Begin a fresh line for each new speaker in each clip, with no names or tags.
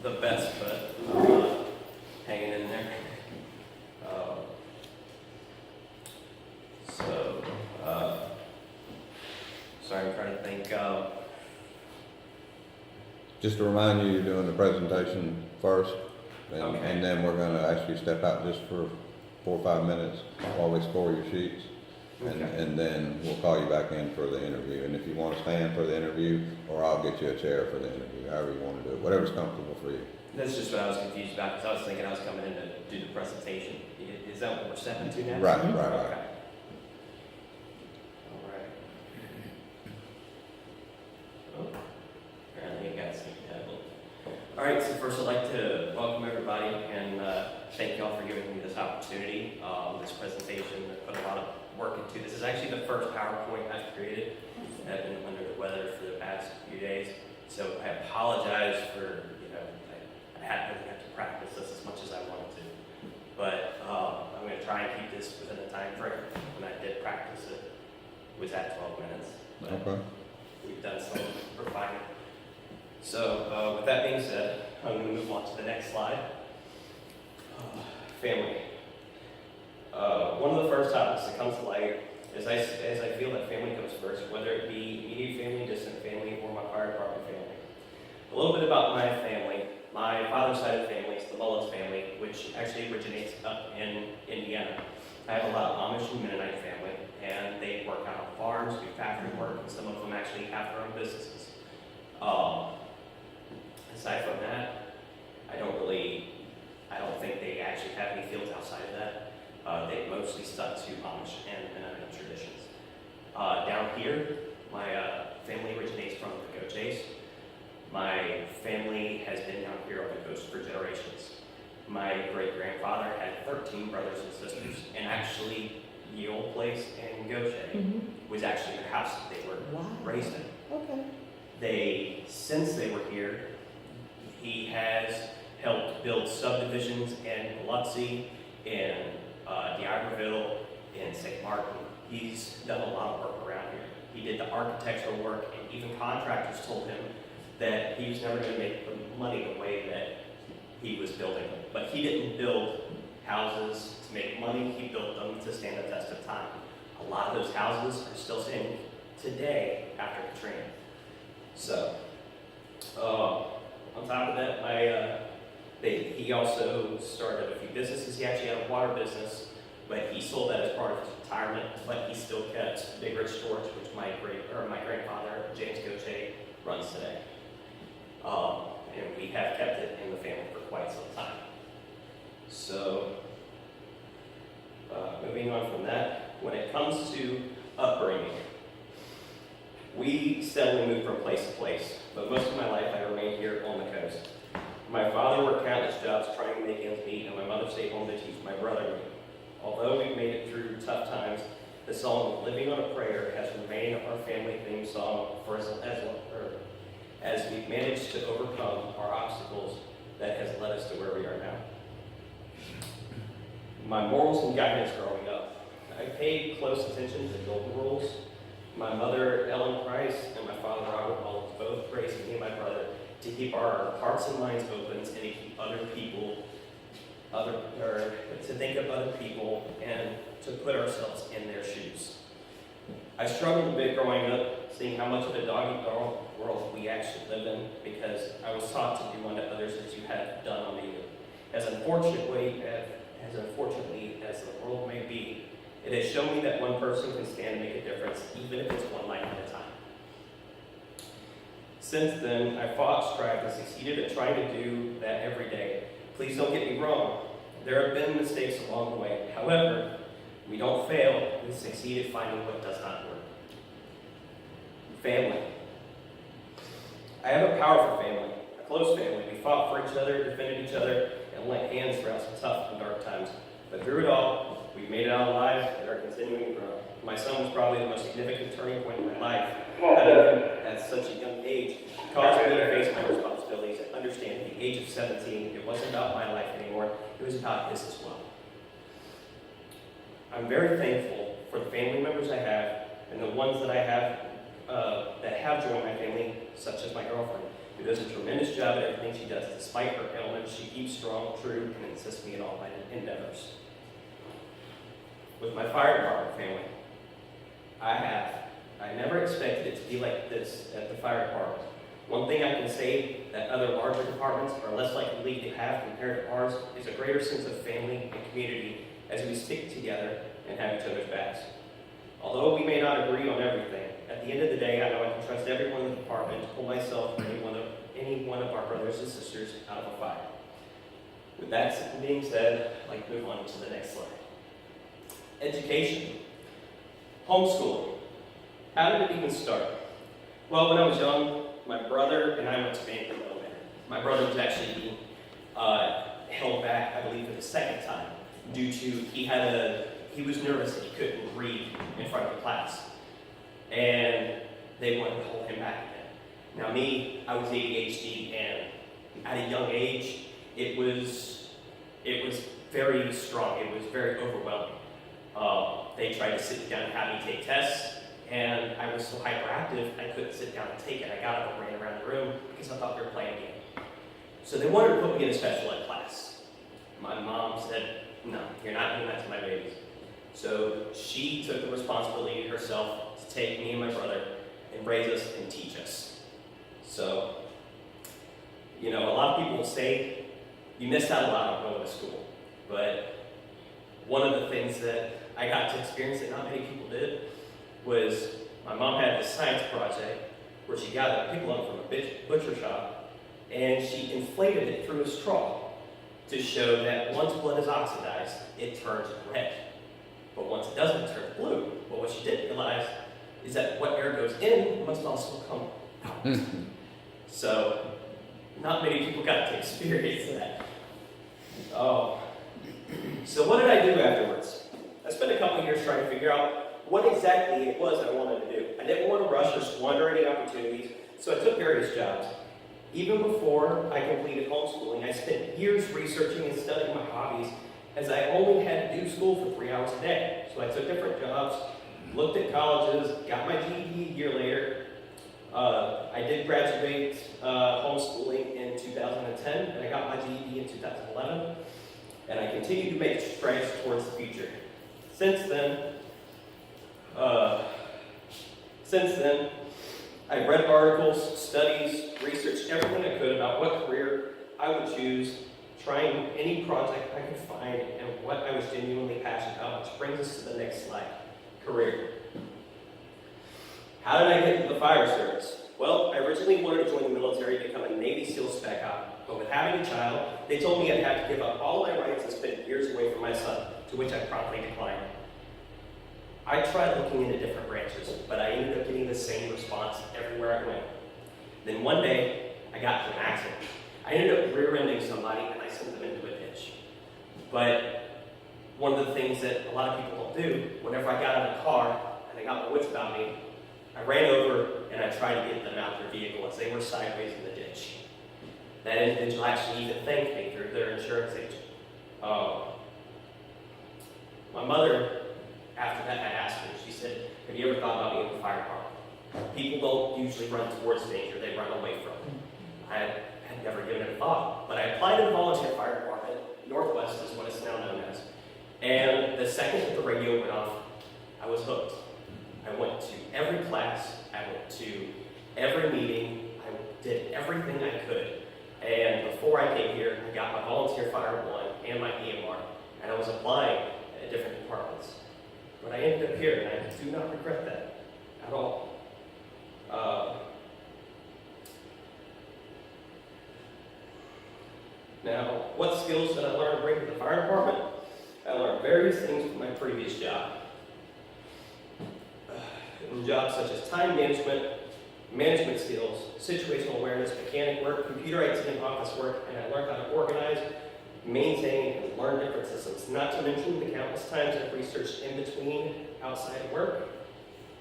the best, but hanging in there. Uh, so, sorry, I'm trying to think.
Just to remind you, you're doing the presentation first,
Okay.
and then we're gonna ask you to step out just for 4 or 5 minutes while we score your sheets.
Okay.
And then we'll call you back in for the interview. And if you want to stand for the interview, or I'll get you a chair for the interview, however you want to do it, whatever's comfortable for you.
That's just what I was confused about, because I was thinking I was coming in to do the presentation. Is that what we're stepping to now?
Right,
Okay.
right.
All right. Oh, apparently you guys think that. All right, so first I'd like to welcome everybody and thank y'all for giving me this opportunity. This presentation, I put a lot of work into. This is actually the first PowerPoint I've created. I've been under the weather for the past few days, so I apologize for, I hadn't really had to practice this as much as I wanted to. But I'm going to try and keep this within the time frame. When I did practice it, it was at 12 minutes. But
Okay.
we've done some refinement. So with that being said, I'm going to move on to the next slide. Family. One of the first topics that comes to light is as I feel that family comes first, whether it be immediate family, distant family, or my fire department family. A little bit about my family. My father's side of the family is the Mullins family, which actually originates up in Indiana. I have a lot of Amish and Mennonite family, and they work out on farms, do factory work, and some of them actually have their own businesses. Aside from that, I don't think they actually have any fields outside of that. They mostly stuck to Amish and Mennonite traditions. Down here, my family originates from the Goches. My family has been down here on the coast for generations. My great-grandfather had 13 brothers and sisters, and actually the old place in Goche was actually their house that they were raised in.
Okay.
Since they were here, he has helped build subdivisions in Biloxi, in D'Iberville, in St. Martin. He's done a lot of work around here. He did the architectural work, and even contractors told him that he was never going to make the money the way that he was building them. But he didn't build houses to make money, he built them to stand the test of time. A lot of those houses are still standing today after Katrina. So, on top of that, he also started a few businesses. He actually had a water business, but he sold that as part of his retirement. But he still kept Big Rich Storage, which my grandfather James Goche runs today. And we have kept it in the family for quite some time. So, moving on from that, when it comes to upbringing, we steadily moved from place to place, but most of my life I remained here on the coast. My father worked countless jobs trying to make ends meet, and my mother stayed home to teach my brother. Although we've made it through tough times, the song "Living on a Prayer" has remained our family theme song for as we've managed to overcome our obstacles that has led us to where we are now. My morals and guidance growing up. I paid close attention to the golden rules. My mother, Ellen Price, and my father, Robert Mullins, both raised me and my brother to keep our hearts and minds open and to keep to think of other people and to put ourselves in their shoes. I struggled a bit growing up, seeing how much of a dog-eat-dog world we actually live in, because I was taught to do unto others as you had done unto you. As unfortunately as the world may be, it has shown me that one person can stand and make a difference, even if it's one life at a time. Since then, I fought, strived, and succeeded at trying to do that every day. Please don't get me wrong. There have been mistakes along the way. However, we don't fail. We succeed at finding what does not work. Family. I have a powerful family, a close family. We fought for each other, defended each other, and lent hands throughout some tough and dark times. But through it all, we've made it out alive and are continuing to grow. My son was probably the most significant turning point in my life. Having him at such a young age caused me to face my responsibilities and understand at the age of 17, it wasn't about my life anymore, it was about his as well. I'm very thankful for the family members I have and the ones that I have that have joined my family, such as my girlfriend. who does a tremendous job at everything she does. Despite her ailments, she keeps strong, true, and assists me in all my endeavors. With my fire department family, I never expected it to be like this at the fire department. One thing I can say that other larger departments are less likely to have compared to ours is a greater sense of family and community as we stick together and have each other's backs. Although we may not agree on everything, at the end of the day, I know I can trust everyone in the department to pull myself or any one of our brothers and sisters out of a fire. With that being said, I'd like to move on to the next slide. Education. Homeschooling. How did it even start? Well, when I was young, my brother and I went to Banfield Elementary. My brother was actually being held back, I believe, for the second time due to he was nervous that he couldn't read in front of the class. And they wanted to hold him back again. Now me, I was ADHD, and at a young age, it was very strong. It was very overwhelming. They tried to sit me down and have me take tests, and I was so hyperactive, I couldn't sit down and take it. I got up and ran around the room because I thought they were playing a game. So they wanted to put me in a special ed class. My mom said, no, you're not doing that to my babies. So she took the responsibility herself to take me and my brother and raise us and teach us. So, a lot of people say you missed out a lot on going to school, but one of the things that I got to experience that not many people did was my mom had this science project where she got a pig lung from a butcher shop and she inflated it through a straw to show that once blood is oxidized, it turns red. But once it doesn't, it turns blue. But what she didn't realize is that what air goes in must also come out. So, not many people got to experience that. So what did I do afterwards? I spent a couple years trying to figure out what exactly it was I wanted to do. I didn't want to rush or squander any opportunities, so I took various jobs. Even before I completed homeschooling, I spent years researching and studying my hobbies, as I only had to do school for 3 hours a day. So I took different jobs, looked at colleges, got my GED a year later. I did graduate homeschooling in 2010, and I got my GED in 2011. And I continue to make strides towards the future. Since then, I've read articles, studies, researched everything I could about what career I would choose, trying any project I could find, and what I was genuinely passionate about, which brings us to the next slide, career. How did I get into the fire service? Well, I originally wanted to join the military to become a Navy SEAL spec op, but with having a child, they told me I'd have to give up all my rights and spend years away from my son, to which I promptly declined. I tried looking into different branches, but I ended up getting the same response everywhere I went. Then one day, I got into an accident. I ended up rear-ending somebody, and I sent them into a ditch. But one of the things that a lot of people don't do, whenever I got out of the car, and they got my wits about me, I ran over and I tried to get them out their vehicle as they were sideways in the ditch. That individual actually even thanked me through their insurance agent. My mother, after that, I asked her, she said, have you ever thought about being in the fire department? People don't usually run towards danger, they run away from it. I had never given it a thought, but I applied to the volunteer fire department. Northwest is what it's now known as. And the second that the radio went off, I was hooked. I went to every class, I went to every meeting, I did everything I could. And before I came here, I got my volunteer fire 1 and my EMR, and I was applying at different departments. But I ended up here, and I do not regret that at all. Now, what skills did I learn to bring to the fire department? I learned various things from my previous job. In jobs such as time management skills, situational awareness, mechanic work, computer IT and office work, and I learned how to organize, maintain, and learn different systems, not to mention the countless times I've researched in between outside of work.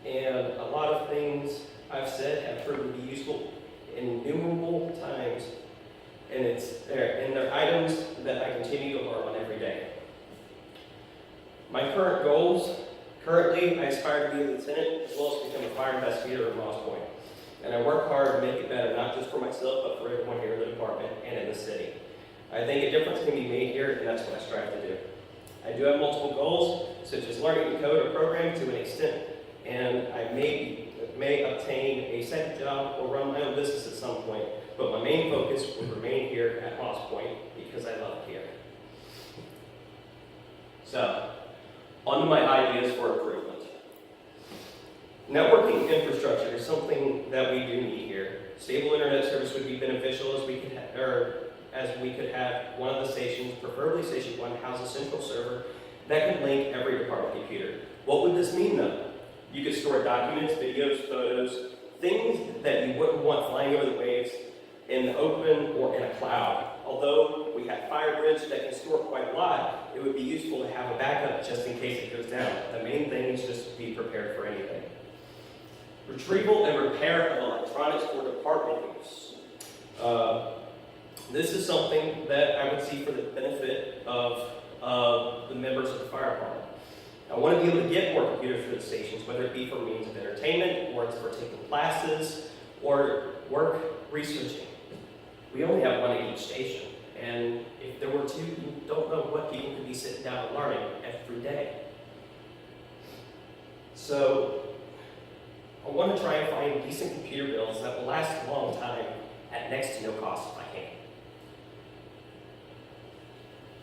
And a lot of things I've said have proven to be useful innumerable times, and they're items that I continue to learn on every day. My current goals, currently I aspire to be a lieutenant as well as become a fire investigator at Moss Point. And I work hard to make it better, not just for myself, but for everyone here in the department and in the city. I think a difference can be made here, and that's what I strive to do. I do have multiple goals, such as learning to code or program to an extent, and I may obtain a second job or run my own business at some point, but my main focus would remain here at Moss Point because I love it here. So, on to my ideas for improvement. Networking infrastructure is something that we do need here. Stable internet service would be beneficial as we could have one of the stations, preferably station 1, house a central server that could link every department computer. What would this mean though? You could store documents, videos, photos, things that you wouldn't want flying over the waves in the open or in a cloud. Although we have FireBridge that can store quite a lot, it would be useful to have a backup just in case it goes down. The main thing is just to be prepared for anything. Retrieval and repair of electronics for department use. This is something that I would see for the benefit of the members of the fire department. I want to be able to get more computers for the stations, whether it be for means of entertainment, or it's for taking classes, or work researching. We only have one at each station, and if there were two, you don't know what people could be sitting down and learning every day. So, I want to try and find decent computer builds that will last a long time at next to no cost if I can.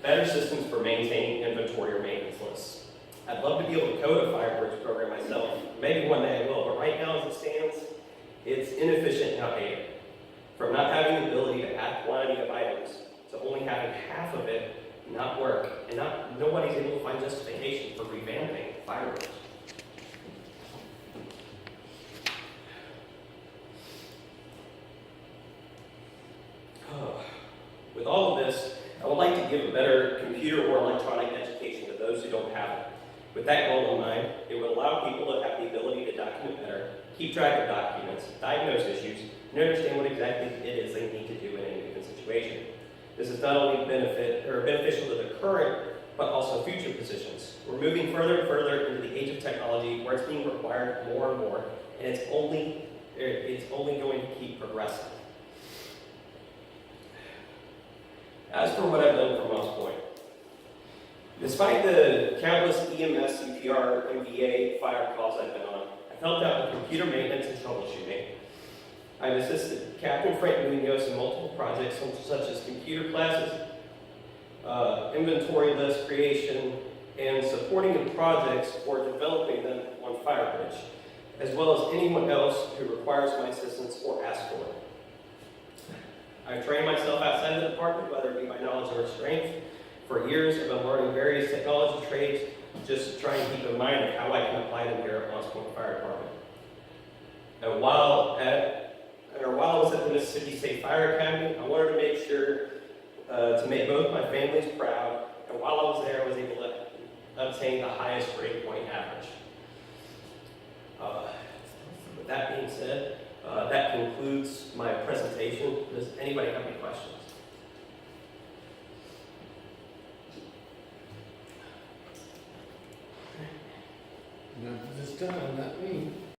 Better systems for maintaining inventory or maintenance lists. I'd love to be able to code a FireBridge program myself. Maybe one day I will, but right now as it stands, it's inefficient and outdated. From not having the ability to add quantity of items to only having half of it not work, and nobody's able to find justification for revamping FireBridge. With all of this, I would like to give a better computer or electronic education to those who don't have it. With that goal in mind, it would allow people to have the ability to document better, keep track of documents, diagnose issues, and understand what exactly it is they need to do in any given situation. This is not only beneficial to the current, but also future positions. We're moving further and further into the age of technology where it's being required more and more, and it's only going to keep progressing. As for what I've done for Moss Point, despite the countless EMS, CPR, MVA fire calls I've been on, I've helped out with computer maintenance and troubleshooting. I've assisted Captain Frank Munoz in multiple projects such as computer classes, inventory list creation, and supporting the projects or developing them on FireBridge, as well as anyone else who requires my assistance or asks for it. I've trained myself outside of the department, whether it be by knowledge or strength. For years, I've been learning various technology trades, just to try and keep in mind of how I can apply them here at Moss Point Fire Department. And while I was at the Mississippi State Fire Academy, I wanted to make sure to make both my families proud. And while I was there, I was able to obtain the highest grade point average. With that being said, that concludes my presentation. Does anybody have any questions?
Not this time, not me.